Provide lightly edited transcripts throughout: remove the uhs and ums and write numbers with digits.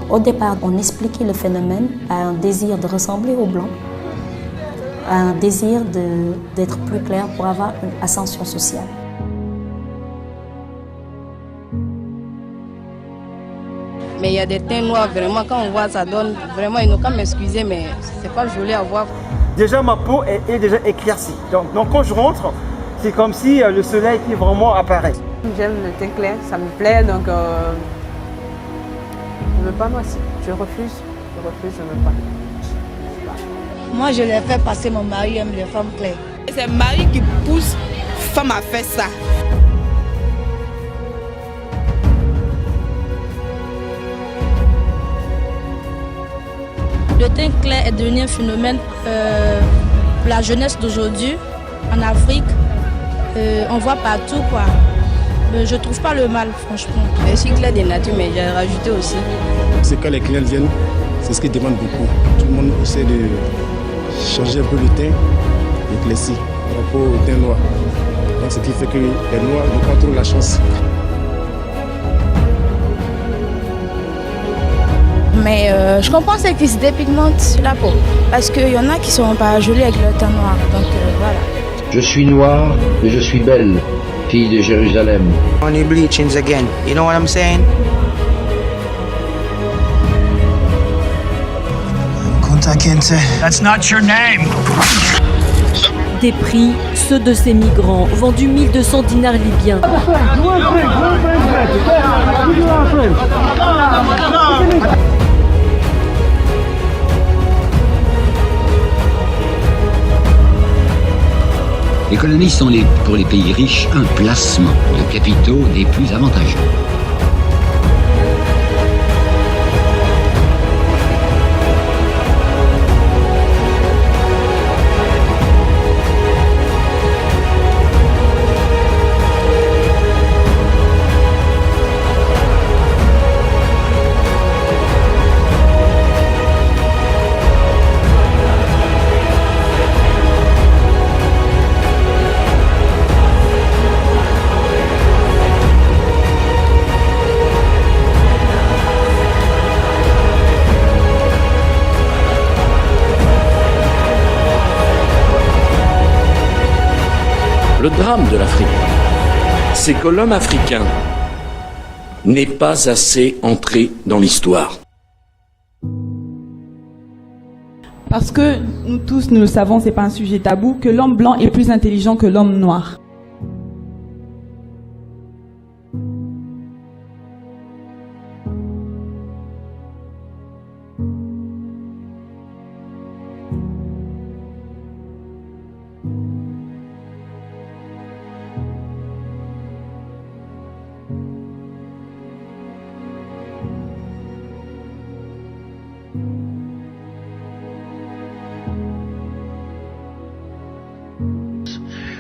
Au départ, on expliquait le phénomène à un désir de ressembler aux Blancs, à un désir d'être plus clair pour avoir une ascension sociale. Mais il y a des teints noirs, vraiment, quand on voit, ça donne vraiment, ils n'ont qu'à m'excuser, mais c'est pas joli à voir. Déjà, ma peau est déjà éclaircie. Donc quand je rentre, c'est comme si le soleil qui vraiment apparaît. J'aime le teint clair, ça me plaît, donc je ne veux pas noircir. Je refuse, je ne veux pas. Moi, je l'ai fait parce que mon mari aime les femmes claires. C'est le mari qui pousse femme à faire ça. Le teint clair est devenu un phénomène pour la jeunesse d'aujourd'hui, en Afrique. On voit partout, quoi. Je trouve pas le mal, franchement. Je suis clair de nature, mais j'ai rajouté aussi. C'est quand les clients viennent, c'est ce qu'ils demandent beaucoup. Tout le monde essaie de changer un peu le teint, éclairci, par rapport au teint noir. Donc, ce qui fait que les noirs n'ont pas trop la chance. Mais je comprends ceux qui se dépigmentent sur la peau. Parce qu'il y en a qui sont pas jolis avec le teint noir. Donc voilà. Je suis noire et je suis belle, fille de Jérusalem. Only bleachings again, you know what I'm saying? Kunta Kinte. That's not your name. Des prix, ceux de ces migrants, vendus 1200 dinars libyens. Les colonies sont pour les pays riches un placement de capitaux des plus avantageux. Le drame de l'Afrique, c'est que l'homme africain n'est pas assez entré dans l'histoire. Parce que nous tous, nous le savons, c'est pas un sujet tabou, que l'homme blanc est plus intelligent que l'homme noir.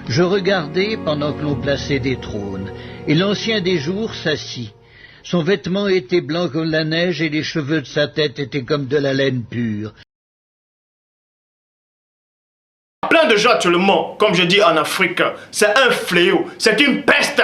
Je regardais pendant que l'on plaçait des trônes, et l'ancien des jours s'assit. Son vêtement était blanc comme la neige, et les cheveux de sa tête étaient comme de la laine pure. Plein de gens actuellement, comme je dis en Afrique, c'est un fléau, c'est une peste.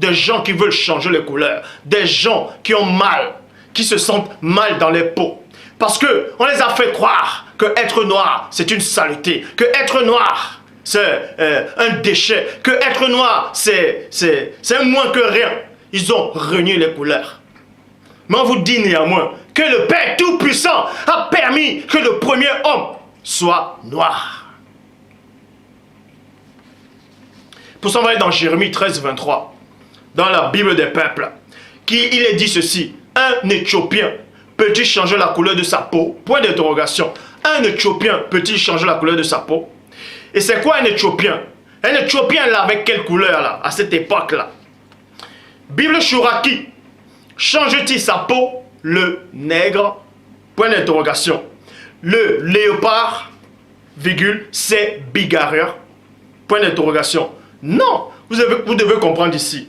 Des gens qui veulent changer les couleurs, des gens qui ont mal, qui se sentent mal dans les peaux. Parce qu'on les a fait croire que être noir, c'est une saleté, que être noir, c'est un déchet, que être noir, c'est moins que rien. Ils ont renié les couleurs. Mais on vous dit néanmoins que le Père Tout-Puissant a permis que le premier homme soit noir. Pour s'envoyer dans Jérémie 13, 23, dans la Bible des peuples, il est dit ceci: un Éthiopien peut-il changer la couleur de sa peau? Point d'interrogation. Un Éthiopien peut-il changer la couleur de sa peau? Et c'est quoi un Éthiopien? Un Éthiopien là, avec quelle couleur là, à cette époque-là? Bible Chouraki, change-t-il sa peau? Le nègre? Point d'interrogation. Le léopard, virgule, c'est bigarreur? Point d'interrogation. Non, vous devez comprendre ici.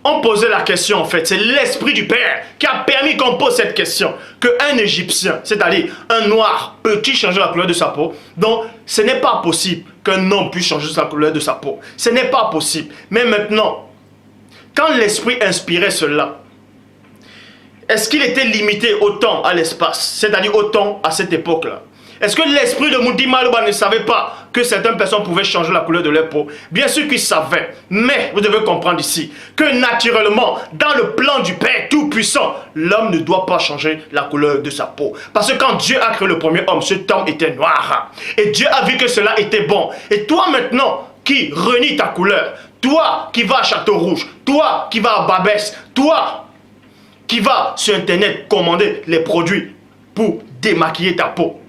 On posait la question en fait, c'est l'Esprit du Père qui a permis qu'on pose cette question. Qu'un Égyptien, c'est-à-dire un noir, peut-il changer la couleur de sa peau? Donc, ce n'est pas possible qu'un homme puisse changer la couleur de sa peau. Ce n'est pas possible. Mais maintenant, quand l'Esprit inspirait cela, est-ce qu'il était limité au temps, à l'espace, c'est-à-dire au temps à cette époque-là? Est-ce que l'esprit de Moudi Malouba ne savait pas que certaines personnes pouvaient changer la couleur de leur peau? Bien sûr qu'il savait, mais vous devez comprendre ici que naturellement, dans le plan du Père Tout-Puissant, l'homme ne doit pas changer la couleur de sa peau. Parce que quand Dieu a créé le premier homme, cet homme était noir. Et Dieu a vu que cela était bon. Et toi maintenant, qui renie ta couleur, toi qui vas à Château Rouge, toi qui vas à Babès, toi qui vas sur Internet commander les produits pour démaquiller ta peau,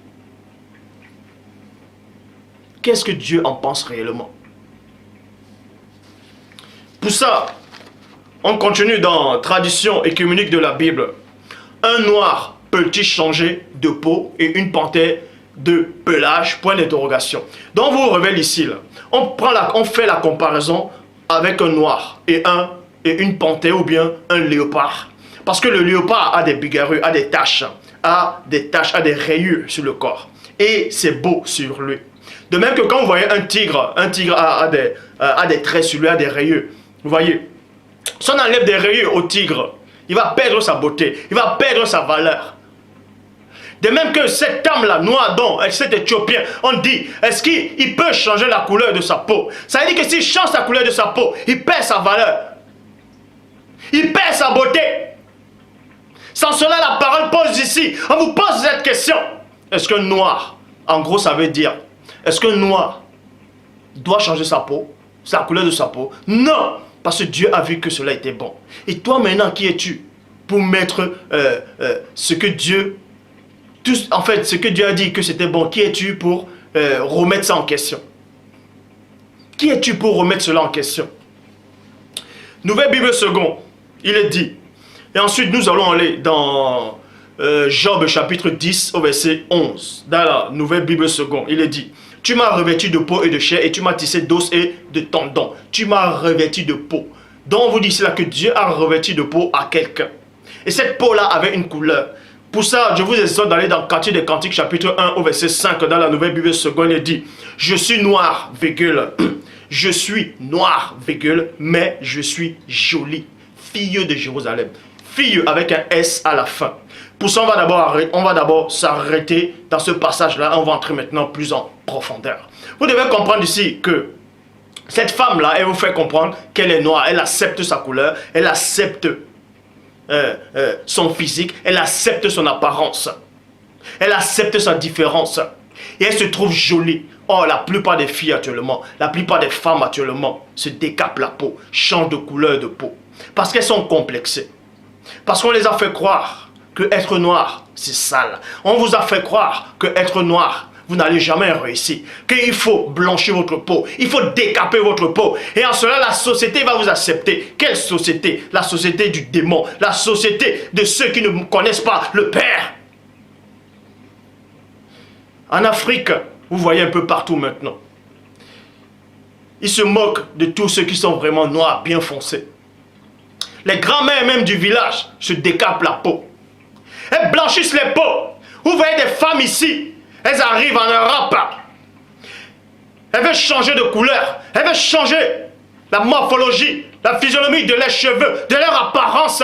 qu'est-ce que Dieu en pense réellement? Pour ça, on continue dans la tradition écuménique de la Bible. Un noir peut-il changer de peau et une panthère de pelage? Point d'interrogation. Donc vous vous révélez ici, là. On fait la comparaison avec un noir et une panthère ou bien un léopard. Parce que le léopard a des bigarrures, a des taches, a des rayures sur le corps. Et c'est beau sur lui. De même que quand vous voyez un tigre a des traits sur lui, a des rayures. Vous voyez, si on enlève des rayures au tigre, il va perdre sa beauté, il va perdre sa valeur. De même que cet homme-là, noir donc, cet Éthiopien, on dit, est-ce qu'il peut changer la couleur de sa peau? Ça veut dire que s'il change la couleur de sa peau, il perd sa valeur. Il perd sa beauté. Sans cela, la parole pose ici. On vous pose cette question. Est-ce qu'un noir, en gros, ça veut dire, est-ce qu'un noir doit changer sa peau, la couleur de sa peau? Non, parce que Dieu a vu que cela était bon. Et toi maintenant, qui es-tu pour mettre ce que Dieu a dit que c'était bon? Qui es-tu pour remettre ça en question? Qui es-tu pour remettre cela en question? Nouvelle Bible seconde, il est dit. Et ensuite, nous allons aller dans Job chapitre 10 au verset 11. Dans la Nouvelle Bible seconde, il est dit. Tu m'as revêtu de peau et de chair et tu m'as tissé d'os et de tendons. Tu m'as revêtu de peau. Donc on vous dit cela que Dieu a revêtu de peau à quelqu'un. Et cette peau-là avait une couleur. Pour ça, je vous exhorte d'aller dans Cantique des Cantiques chapitre 1 au verset 5 dans la Nouvelle Bible seconde. Il dit, je suis noir, virgule. Je suis noir, virgule, mais je suis jolie. Fille de Jérusalem. Fille avec un S à la fin. Pour ça, on va d'abord s'arrêter dans ce passage-là. On va entrer maintenant plus en profondeur. Vous devez comprendre ici que cette femme-là, elle vous fait comprendre qu'elle est noire. Elle accepte sa couleur. Elle accepte son physique. Elle accepte son apparence. Elle accepte sa différence. Et elle se trouve jolie. Or, la plupart des filles actuellement, la plupart des femmes actuellement se décapent la peau, changent de couleur de peau. Parce qu'elles sont complexées. Parce qu'on les a fait croire que être noir, c'est sale. On vous a fait croire que être noir, vous n'allez jamais réussir. Qu'il faut blanchir votre peau. Il faut décaper votre peau. Et en cela, la société va vous accepter. Quelle société? La société du démon. La société de ceux qui ne connaissent pas le Père. En Afrique, vous voyez un peu partout maintenant. Ils se moquent de tous ceux qui sont vraiment noirs, bien foncés. Les grands-mères même du village se décapent la peau. Elles blanchissent les peaux. Vous voyez des femmes ici. Elles arrivent en Europe. Elles veulent changer de couleur. Elles veulent changer la morphologie, la physionomie de leurs cheveux, de leur apparence.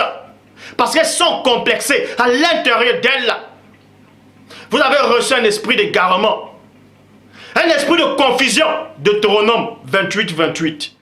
Parce qu'elles sont complexées à l'intérieur d'elles. Vous avez reçu un esprit d'égarement. Un esprit de confusion. Deutéronome 28, 28.